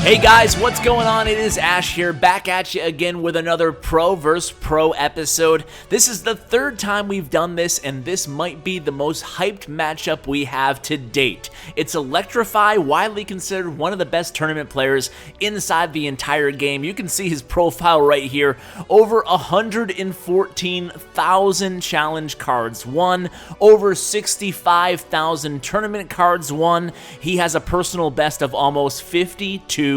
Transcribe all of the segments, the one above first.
Hey guys, what's going on? It is Ash here, back at you again with another Pro vs. Pro episode. This is the third time we've done this, and this might be the most hyped matchup we have to date. It's Electr1fy, widely considered one of the best tournament players inside the entire game. You can see his profile right here. Over 114,000 challenge cards won, over 65,000 tournament cards won. He has a personal best of almost 5200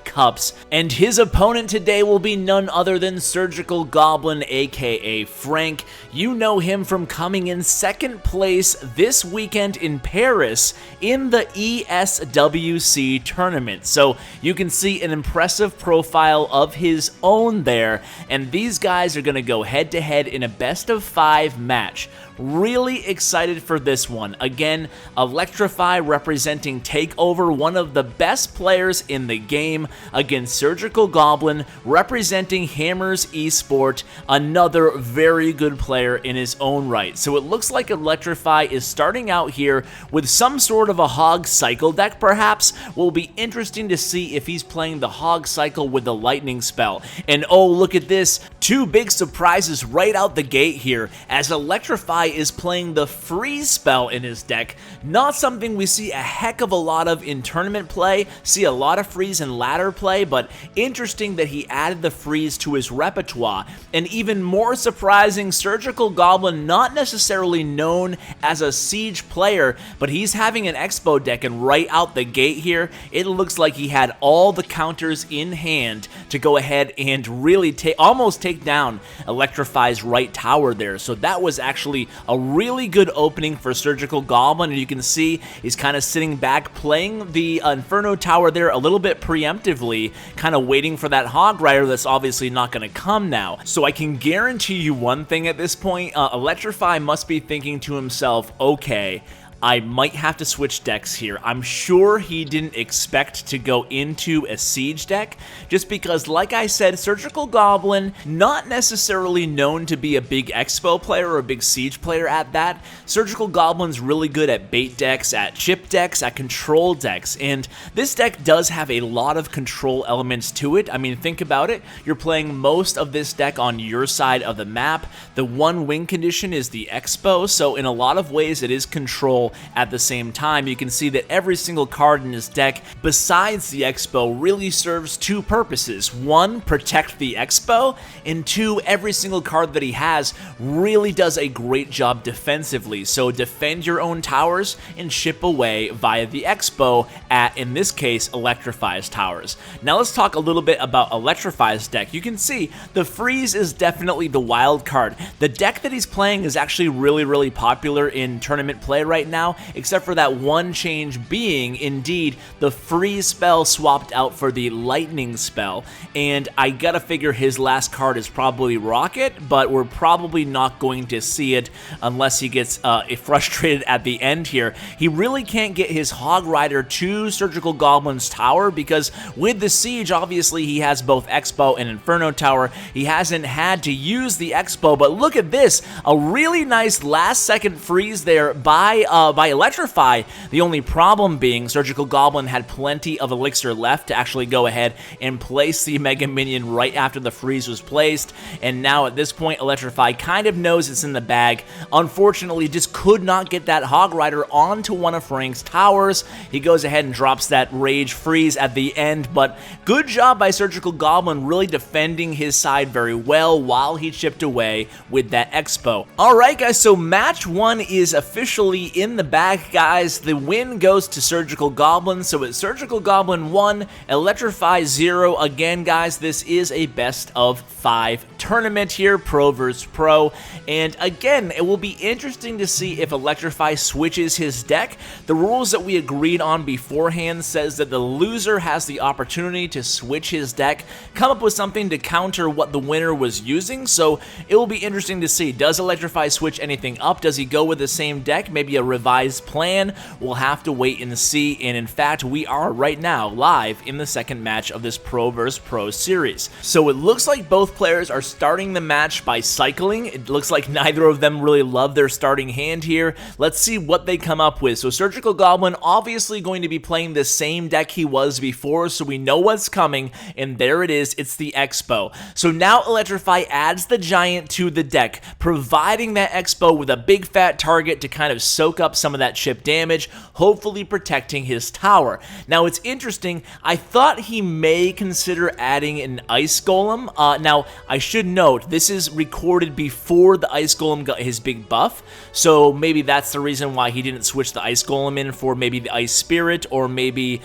cups. And his opponent today will be none other than Surgical Goblin, aka Frank. You know him from coming in second place this weekend in Paris in the ESWC tournament. So you can see an impressive profile of his own there, and these guys are going to go head to head in a best of 5 match. Really excited for this one. Again, Electr1fy representing TakeOver, one of the best players in the game, against Surgical Goblin representing Hammers Esport, another very good player in his own right. So it looks like Electr1fy is starting out here with some sort of a Hog Cycle deck perhaps. Will be interesting to see if he's playing the Hog Cycle with the Lightning spell. And oh, look at this. Two big surprises right out the gate here, as Electr1fy is playing the Freeze spell in his deck. Not something we see a heck of a lot of in tournament play, see a lot of Freeze in ladder play, but interesting that he added the Freeze to his repertoire. And even more surprising, Surgical Goblin, not necessarily known as a Siege player, but he's having an Expo deck, and right out the gate here, it looks like he had all the counters in hand to go ahead and really almost take down Electr1fy's right tower there. So that was actually a really good opening for Surgical Goblin, and you can see he's kind of sitting back playing the Inferno Tower there a little bit preemptively, kind of waiting for that Hog Rider that's obviously not going to come now. So I can guarantee you one thing at this point, Electr1fy must be thinking to himself, okay, I might have to switch decks here. I'm sure he didn't expect to go into a Siege deck, just because, like I said, Surgical Goblin, not necessarily known to be a big Expo player or a big Siege player at that. Surgical Goblin's really good at bait decks, at chip decks, at control decks, and this deck does have a lot of control elements to it. I mean, think about it. You're playing most of this deck on your side of the map. The one win condition is the Expo, so in a lot of ways it is control. At the same time, you can see that every single card in his deck, besides the Expo, really serves two purposes. One, protect the Expo, and two, every single card that he has really does a great job defensively. So defend your own towers and chip away via the Expo at, in this case, Electr1fy's towers. Now let's talk a little bit about Electr1fy's deck. You can see the Freeze is definitely the wild card. The deck that he's playing is actually really popular in tournament play right now, except for that one change being, indeed, the Freeze spell swapped out for the Lightning spell. And I gotta figure his last card is probably Rocket, but we're probably not going to see it unless he gets frustrated at the end here. He really can't get his Hog Rider to Surgical Goblin's tower, because with the Siege, obviously, he has both Expo and Inferno Tower. He hasn't had to use the Expo, but look at this, a really nice last-second Freeze there by Electr1fy. The only problem being Surgical Goblin had plenty of elixir left to actually go ahead and place the Mega Minion right after the Freeze was placed, and now at this point Electr1fy kind of knows it's in the bag. Unfortunately, just could not get that Hog Rider onto one of Frank's towers. He goes ahead and drops that Rage Freeze at the end, but good job by Surgical Goblin really defending his side very well while he chipped away with that Expo. Alright guys, so match 1 is officially in the bag, guys. The win goes to Surgical Goblin, so it's Surgical Goblin 1, Electr1fy 0. Again, guys, this is a best of 5 tournament here, Pro vs. Pro, and again, it will be interesting to see if Electr1fy switches his deck. The rules that we agreed on beforehand says that the loser has the opportunity to switch his deck, come up with something to counter what the winner was using, so it will be interesting to see. Does Electr1fy switch anything up? Does he go with the same deck, maybe a revival devised plan. We'll have to wait and see, and in fact, we are right now live in the second match of this Pro vs. Pro series. So it looks like both players are starting the match by cycling. It looks like neither of them really love their starting hand here. Let's see what they come up with. So Surgical Goblin obviously going to be playing the same deck he was before, so we know what's coming, and there it is, it's the Expo. So now Electr1fy adds the Giant to the deck, providing that Expo with a big fat target to kind of soak up some of that chip damage, hopefully protecting his tower. Now it's interesting, I thought he may consider adding an Ice Golem. Now I should note, this is recorded before the Ice Golem got his big buff, so maybe that's the reason why he didn't switch the Ice Golem in for maybe the Ice Spirit or maybe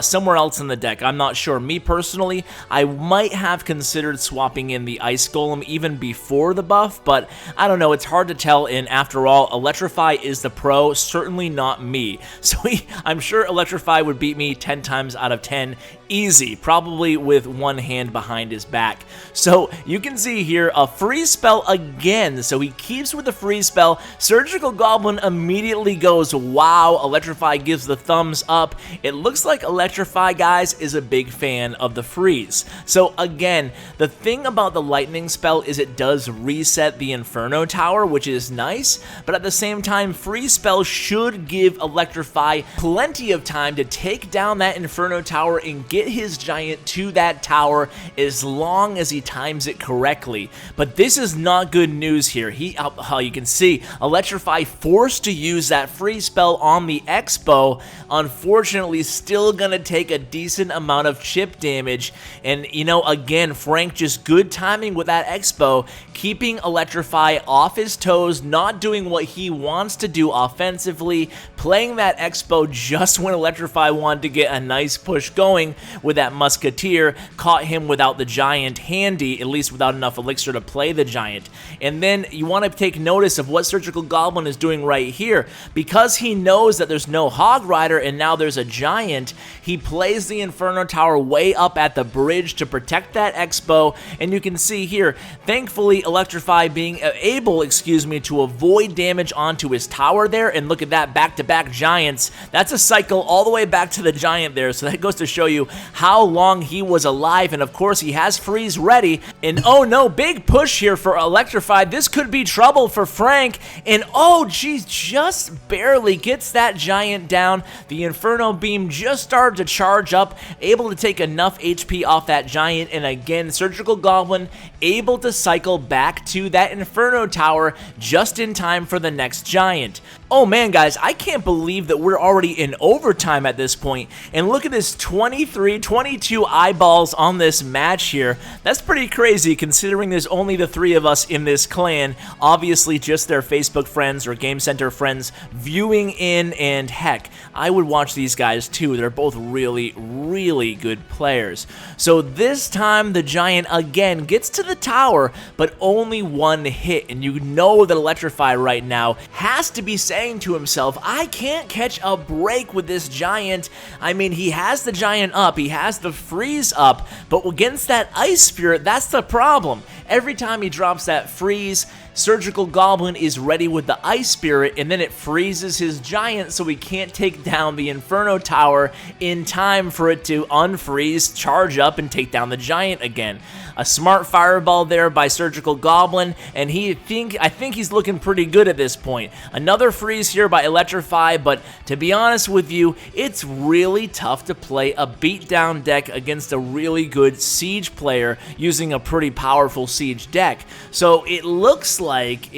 somewhere else in the deck. I'm not sure. Me personally, I might have considered swapping in the Ice Golem even before the buff, but I don't know, it's hard to tell, and after all, Electr1fy is the pro, certainly not me. So I'm sure Electr1fy would beat me 10 times out of 10 easy, probably with one hand behind his back. So you can see here a freeze spell again, so he keeps with the freeze spell. Surgical Goblin immediately goes, wow. Electr1fy gives the thumbs up. It looks like Electr1fy, guys, is a big fan of the freeze. So again, the thing about the lightning spell is it does reset the Inferno Tower, which is nice, but at the same time, freeze spell should give Electr1fy plenty of time to take down that Inferno Tower and get his Giant to that tower as long as he times it correctly. But this is not good news here. How you can see, Electr1fy forced to use that freeze spell on the Expo, unfortunately still gonna take a decent amount of chip damage, and you know, again, Frank just good timing with that Expo, keeping Electr1fy off his toes, not doing what he wants to do offensively, playing that Expo just when Electr1fy wanted to get a nice push going with that Musketeer, caught him without the Giant handy, at least without enough elixir to play the Giant. And then you want to take notice of what Surgical Goblin is doing right here. Because he knows that there's no Hog Rider and now there's a Giant, he plays the Inferno Tower way up at the bridge to protect that Expo, and you can see here, thankfully Electr1fy being able, to avoid damage onto his tower there, and look at that, back-to-back Giants. That's a cycle all the way back to the Giant there, so that goes to show you how long he was alive, and of course he has freeze ready, and oh no, big push here for Electr1fy. This could be trouble for Frank, and oh geez, just barely gets that Giant down. The Inferno Beam just started to charge up, able to take enough HP off that Giant, and again, Surgical Goblin able to cycle back to that Inferno Tower just in time for the next Giant. Oh man, guys, I can't believe that we're already in overtime at this point, and look at this 22 eyeballs on this match here. That's pretty crazy considering there's only the 3 of us in this clan, obviously just their Facebook friends or Game Center friends viewing in, and heck, I would watch these guys too. They're both really, really good players. So this time the Giant again gets to the tower, but only one hit, and you know that Electr1fy right now has to be saying to himself, I can't catch a break with this Giant. I mean, he has the Giant up, he has the freeze up, but against that Ice Spirit, that's the problem. Every time he drops that freeze, Surgical Goblin is ready with the Ice Spirit, and then it freezes his Giant so he can't take down the Inferno Tower in time for it to unfreeze, charge up, and take down the Giant again. A smart fireball there by Surgical Goblin, and I think he's looking pretty good at this point. Another freeze here by Electr1fy, but to be honest with you, it's really tough to play a beatdown deck against a really good Siege player using a pretty powerful Siege deck. So it looks like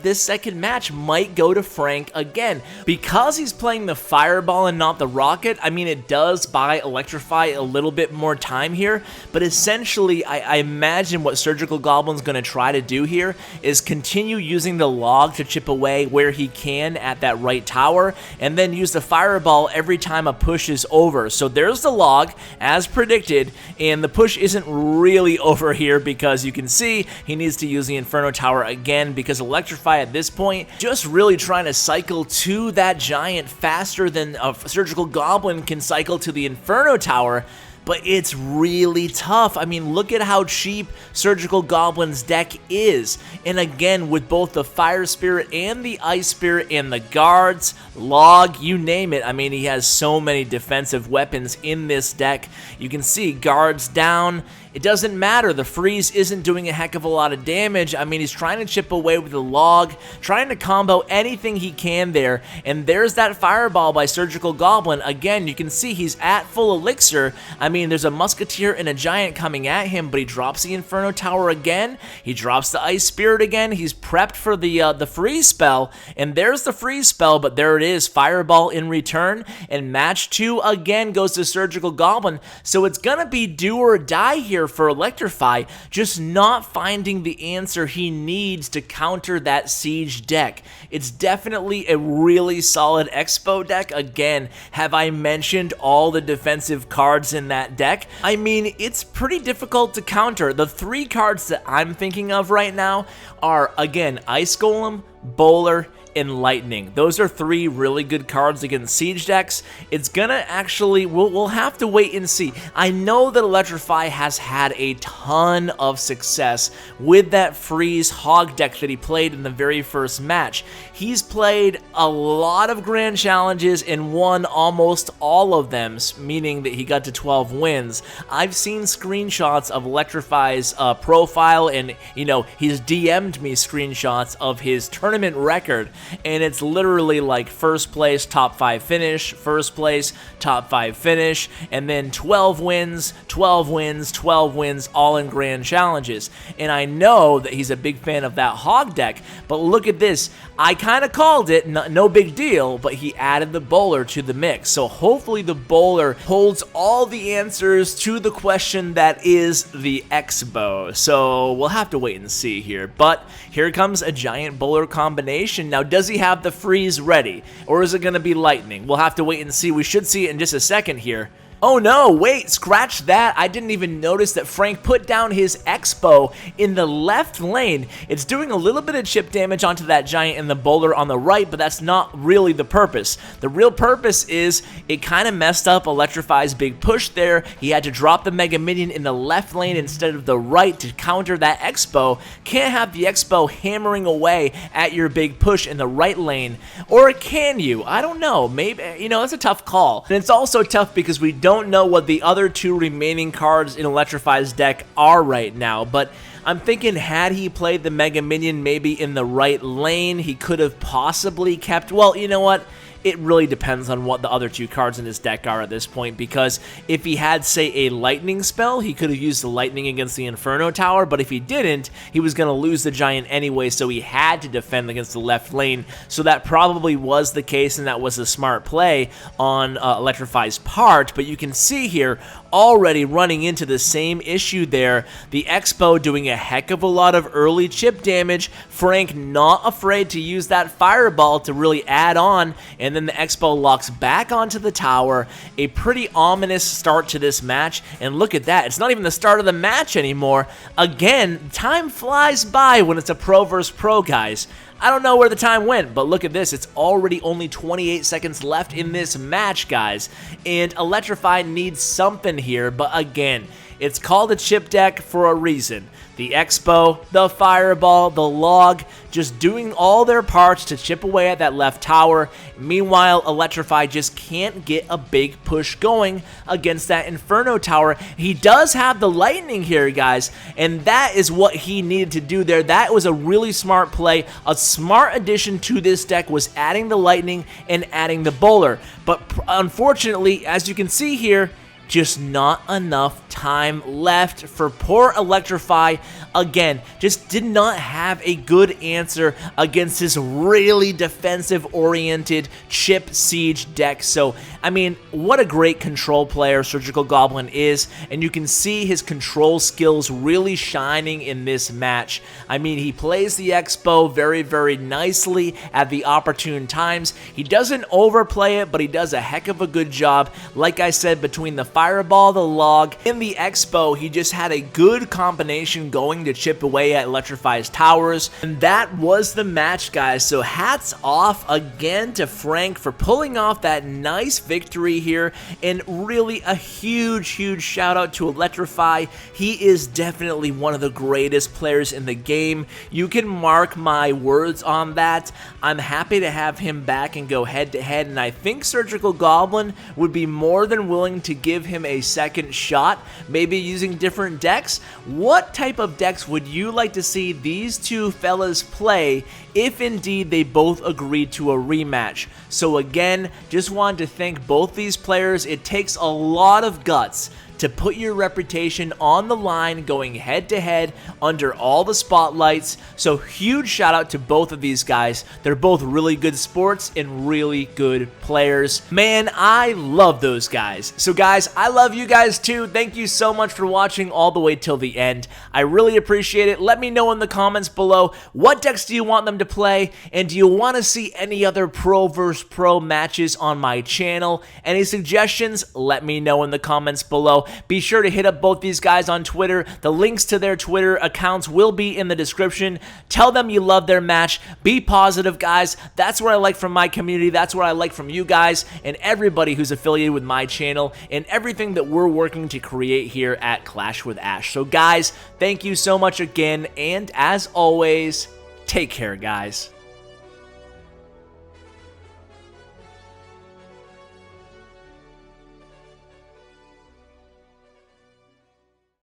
this second match might go to Frank again. Because he's playing the fireball and not the rocket, I mean, it does buy Electr1fy a little bit more time here, but essentially I imagine what Surgical Goblin's going to try to do here is continue using the log to chip away where he can at that right tower, and then use the fireball every time a push is over. So there's the log, as predicted, and the push isn't really over here because you can see he needs to use the Inferno Tower again, because Electr1fy at this point just really trying to cycle to that Giant faster than a Surgical Goblin can cycle to the Inferno Tower. but it's really tough. I mean, look at how cheap Surgical Goblin's deck is. And again, with both the Fire Spirit and the Ice Spirit and the guards, log, you name it. I mean, he has so many defensive weapons in this deck. You can see guards down. It doesn't matter. The freeze isn't doing a heck of a lot of damage. I mean, he's trying to chip away with the log, trying to combo anything he can there. And there's that fireball by Surgical Goblin. Again, you can see he's at full elixir. I mean, there's a musketeer and a giant coming at him, but he drops the Inferno Tower again. He drops the Ice Spirit again. He's prepped for the freeze spell. And there's the freeze spell, but there it is. Fireball in return. And match 2 again goes to Surgical Goblin. So it's gonna be do or die here for Electr1fy, just not finding the answer he needs to counter that siege deck. It's definitely a really solid Expo deck. Again, have I mentioned all the defensive cards in that deck? I mean, it's pretty difficult to counter. The 3 cards that I'm thinking of right now are, again, Ice Golem, Bowler, and Lightning. Those are 3 really good cards against siege decks. It's gonna actually, we'll have to wait and see. I know that Electr1fy has had a ton of success with that freeze hog deck that he played in the very first match. He's played a lot of grand challenges and won almost all of them, meaning that he got to 12 wins. I've seen screenshots of Electr1fy's profile, and you know, he's DM'd me screenshots of his tournament record. And it's literally like first place, top 5 finish, first place, top 5 finish, and then 12 wins, 12 wins, 12 wins, all in grand challenges. And I know that he's a big fan of that hog deck, but look at this. I kind of called it, no big deal, but he added the bowler to the mix. So hopefully the bowler holds all the answers to the question that is the Expo. So we'll have to wait and see here. But here comes a giant bowler combination. Now, does he have the freeze ready? Or is it going to be lightning? We'll have to wait and see. We should see it in just a second here. Oh no, wait, scratch that. I didn't even notice that Frank put down his Expo in the left lane. It's doing a little bit of chip damage onto that giant and the bowler on the right, but that's not really the purpose. The real purpose is it kind of messed up Electr1fy's big push there. He had to drop the Mega Minion in the left lane instead of the right to counter that Expo. Can't have the Expo hammering away at your big push in the right lane. Or can you? I don't know. Maybe, you know, that's a tough call. And it's also tough because we don't know what the other 2 remaining cards in Electr1fy's deck are right now, but I'm thinking had he played the Mega Minion maybe in the right lane, he could have possibly kept, well, you know what? It really depends on what the other 2 cards in his deck are at this point, because if he had, say, a lightning spell, he could have used the lightning against the Inferno Tower, but if he didn't, he was going to lose the giant anyway, so he had to defend against the left lane. So that probably was the case, and that was a smart play on Electr1fy's part, but you can see here, already running into the same issue there. The Expo doing a heck of a lot of early chip damage. Frank not afraid to use that fireball to really add on, and then the Expo locks back onto the tower. A pretty ominous start to this match, and look at that. It's not even the start of the match anymore. Again, time flies by when it's a pro versus pro, guys. I don't know where the time went, but look at this. It's already only 28 seconds left in this match, guys. And Electr1fy needs something here, but again, it's called a chip deck for a reason. The Expo, the Fireball, the Log, just doing all their parts to chip away at that left tower. Meanwhile, Electr1fy just can't get a big push going against that Inferno Tower. He does have the Lightning here, guys, and that is what he needed to do there. That was a really smart play. A smart addition to this deck was adding the Lightning and adding the Bowler. But unfortunately, as you can see here, just not enough time left for poor Electr1fy. Again, just did not have a good answer against this really defensive-oriented chip siege deck. So, I mean, what a great control player Surgical Goblin is, and you can see his control skills really shining in this match. I mean, he plays the Expo very, very nicely at the opportune times. He doesn't overplay it, but he does a heck of a good job. Like I said, between the Fireball the Log. In the Expo, he just had a good combination going to chip away at Electr1fy's towers, and that was the match, guys. So hats off again to Frank for pulling off that nice victory here, and really a huge shout out to Electr1fy. He is definitely one of the greatest players in the game. You can mark my words on that. I'm happy to have him back and go head to head, and I think Surgical Goblin would be more than willing to give him a second shot, maybe using different decks. What type of decks would you like to see these two fellas play if indeed they both agreed to a rematch? So again, just wanted to thank both these players. It takes a lot of guts to put your reputation on the line going head to head under all the spotlights. So huge shout out to both of these guys. They're both really good sports and really good players. Man, I love those guys. So guys, I love you guys too. Thank you so much for watching all the way till the end. I really appreciate it. Let me know in the comments below, what decks do you want them to play, and do you want to see any other pro versus pro matches on my channel? Any suggestions? Let me know in the comments below. Be sure to hit up both these guys on Twitter. The links to their Twitter accounts will be in the description. Tell them you love their match. Be positive, guys. That's what I like from my community. That's what I like from you guys and everybody who's affiliated with my channel and everything that we're working to create here at Clash with Ash. So guys, thank you so much again, and as always, take care, guys.